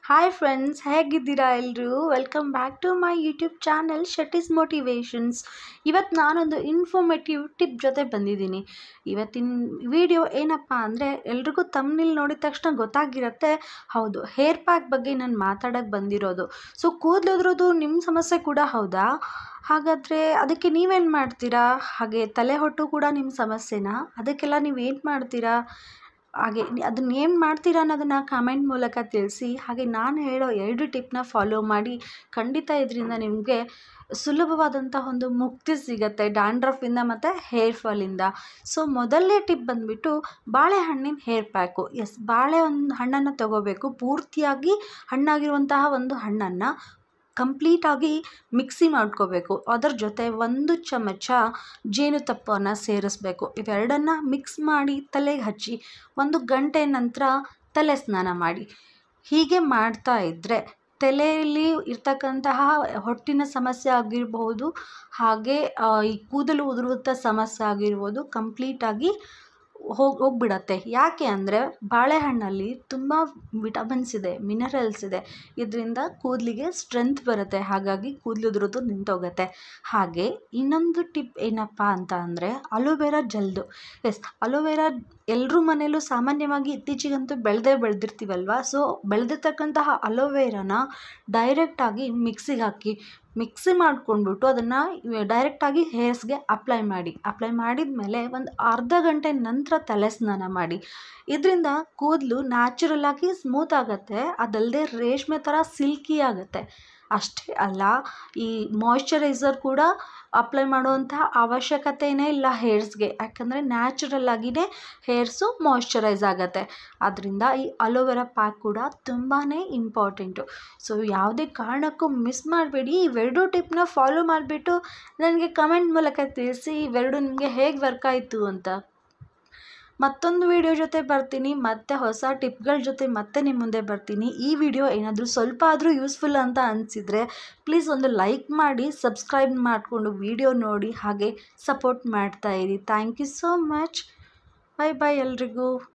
Hi friends, ಹೇಗಿದ್ದೀರಾ ಎಲ್ಲರೂ? Welcome back to my YouTube channel Shetty's motivations. ಇವತ್ತು ನಾನೊಂದು ಇನ್ಫಾರ್ಮೇಟಿವ್ ಟಿಪ್ ಜೊತೆ ಬಂದಿದ್ದೀನಿ. ಇವತ್ತಿನ ವಿಡಿಯೋ ಏನಪ್ಪ ಅಂದರೆ, ಎಲ್ರಿಗೂ ತಮ್ಮನೇಲಿ ನೋಡಿದ ತಕ್ಷಣ ಗೊತ್ತಾಗಿರುತ್ತೆ, ಹೌದು, ಹೇರ್ ಪ್ಯಾಕ್ ಬಗ್ಗೆ ನಾನು ಮಾತಾಡೋಕ್ಕೆ ಬಂದಿರೋದು. ಸೊ ಕೂದಲುದ್ರದ್ದು ನಿಮ್ಮ ಸಮಸ್ಯೆ ಕೂಡ ಹೌದಾ? ಹಾಗಾದರೆ ಅದಕ್ಕೆ ನೀವೇನು ಮಾಡ್ತೀರಾ? ಹಾಗೆ ತಲೆ ಹೊಟ್ಟು ಕೂಡ ನಿಮ್ಮ ಸಮಸ್ಯೆನಾ? ಅದಕ್ಕೆಲ್ಲ ನೀವೇನು ಮಾಡ್ತೀರಾ? ಹಾಗೆ ಅದನ್ನ ಏನು ಮಾಡ್ತೀರಾ ಅನ್ನೋದನ್ನು ಕಾಮೆಂಟ್ ಮೂಲಕ ತಿಳಿಸಿ. ಹಾಗೆ ನಾನು ಹೇಳೋ 2 ಟಿಪ್ನ ಫಾಲೋ ಮಾಡಿ. ಖಂಡಿತ ಇದರಿಂದ ನಿಮಗೆ ಸುಲಭವಾದಂಥ ಒಂದು ಮುಕ್ತಿ ಸಿಗುತ್ತೆ ಡ್ಯಾಂಡ್ರಫಿಂದ ಮತ್ತು ಹೇರ್ ಫಾಲಿಂದ. ಸೊ ಮೊದಲನೇ ಟಿಪ್ ಬಂದುಬಿಟ್ಟು ಬಾಳೆಹಣ್ಣಿನ ಹೇರ್ ಪ್ಯಾಕು. ಬಾಳೆ ಹಣ್ಣನ್ನು ತಗೋಬೇಕು. ಪೂರ್ತಿಯಾಗಿ ಹಣ್ಣಾಗಿರುವಂತಹ ಒಂದು ಹಣ್ಣನ್ನು ಕಂಪ್ಲೀಟಾಗಿ ಮಿಕ್ಸಿ ಮಾಡ್ಕೋಬೇಕು. ಅದರ ಜೊತೆ 1 ಚಮಚ ಜೇನುತುಪ್ಪವನ್ನು ಸೇರಿಸ್ಬೇಕು. ಇವೆರಡನ್ನು ಮಿಕ್ಸ್ ಮಾಡಿ ತಲೆಗೆ ಹಚ್ಚಿ 1 ಗಂಟೆ ನಂತರ ತಲೆ ಸ್ನಾನ ಮಾಡಿ. ಹೀಗೆ ಮಾಡ್ತಾ ಇದ್ದರೆ ತಲೆಯಲ್ಲಿ ಇರ್ತಕ್ಕಂತಹ ಹೊಟ್ಟಿನ ಸಮಸ್ಯೆ ಆಗಿರಬಹುದು, ಹಾಗೆ ಈ ಕೂದಲು ಉದುರುವಂಥ ಸಮಸ್ಯೆ ಆಗಿರ್ಬೋದು, ಕಂಪ್ಲೀಟಾಗಿ ಹೋಗ್ಬಿಡತ್ತೆ. ಯಾಕೆ ಅಂದರೆ ಬಾಳೆಹಣ್ಣಲ್ಲಿ ತುಂಬ ವಿಟಮಿನ್ಸ್ ಇದೆ, ಮಿನರಲ್ಸ್ ಇದೆ. ಇದರಿಂದ ಕೂದಲಿಗೆ ಸ್ಟ್ರೆಂತ್ ಬರುತ್ತೆ, ಹಾಗಾಗಿ ಕೂದಲು ಉದುರೋದು ನಿಂತೋಗುತ್ತೆ. ಹಾಗೆ ಇನ್ನೊಂದು ಟಿಪ್ ಏನಪ್ಪ ಅಂತ ಅಂದರೆ ಅಲೋವೆರಾ ಜೆಲ್ದು. ಅಲೋವೆರಾ ಎಲ್ಲರ ಮನೆಯಲ್ಲೂ ಸಾಮಾನ್ಯವಾಗಿ ಇತ್ತೀಚೆಗಂತೂ ಬೆಳೆದಿರ್ತೀವಲ್ವ. ಸೊ ಬೆಳೆದಿರ್ತಕ್ಕಂತಹ ಅಲೋವೆರಾನ ಡೈರೆಕ್ಟಾಗಿ ಮಿಕ್ಸಿಗೆ ಹಾಕಿ ಮಿಕ್ಸಿ ಮಾಡ್ಕೊಂಡ್ಬಿಟ್ಟು ಅದನ್ನು ಡೈರೆಕ್ಟಾಗಿ ಹೇರ್ಸ್ಗೆ ಅಪ್ಲೈ ಮಾಡಿದ ಮೇಲೆ ಒಂದು ಅರ್ಧ ಗಂಟೆ ನಂತರ ತಲೆ ಸ್ನಾನ ಮಾಡಿ. ಇದರಿಂದ ಕೂದಲು ನ್ಯಾಚುರಲಾಗಿ ಸ್ಮೂತ್ ಆಗುತ್ತೆ. ಅದಲ್ಲದೆ ರೇಷ್ಮೆ ಥರ ಸಿಲ್ಕಿ ಆಗುತ್ತೆ. ಅಷ್ಟೇ ಅಲ್ಲ, ಈ ಮಾಯ್ಶ್ಚರೈಸರ್ ಕೂಡ ಅಪ್ಲೈ ಮಾಡುವಂಥ ಅವಶ್ಯಕತೆಯೇ ಇಲ್ಲ ಹೇರ್ಸ್ಗೆ. ಯಾಕಂದರೆ ನ್ಯಾಚುರಲ್ ಆಗಿಯೇ ಹೇರ್ಸು ಮಾಯ್ಶ್ಚರೈಸ್ ಆಗುತ್ತೆ. ಆದ್ದರಿಂದ ಈ ಅಲೋವೆರಾ ಪ್ಯಾಕ್ ಕೂಡ ತುಂಬಾ ಇಂಪಾರ್ಟೆಂಟು. ಸೊ ಯಾವುದೇ ಕಾರಣಕ್ಕೂ ಮಿಸ್ ಮಾಡಬೇಡಿ. ಇವೆರಡು ಟಿಪ್ನ ಫಾಲೋ ಮಾಡಿಬಿಟ್ಟು ನನಗೆ ಕಮೆಂಟ್ ಮೂಲಕ ತಿಳಿಸಿ ಇವೆರಡು ನಿಮಗೆ ಹೇಗೆ ವರ್ಕ್ ಆಯಿತು ಅಂತ. ಮತ್ತೊಂದು ವಿಡಿಯೋ ಜೊತೆ ಬರ್ತೀನಿ, ಮತ್ತೆ ಹೊಸ ಟಿಪ್ಗಳ ಜೊತೆ ಮತ್ತೆ ನಿಮ್ಮ ಮುಂದೆ ಬರ್ತೀನಿ. ಈ ವಿಡಿಯೋ ಏನಾದರೂ ಸ್ವಲ್ಪ ಆದರೂ ಯೂಸ್ಫುಲ್ ಅಂತ ಅನಿಸಿದರೆ ಪ್ಲೀಸ್ ಒಂದು ಲೈಕ್ ಮಾಡಿ, ಸಬ್ಸ್ಕ್ರೈಬ್ ಮಾಡಿಕೊಂಡು ವಿಡಿಯೋ ನೋಡಿ, ಹಾಗೆ ಸಪೋರ್ಟ್ ಮಾಡ್ತಾಯಿರಿ. Thank you so much. Bye ಎಲ್ರಿಗೂ.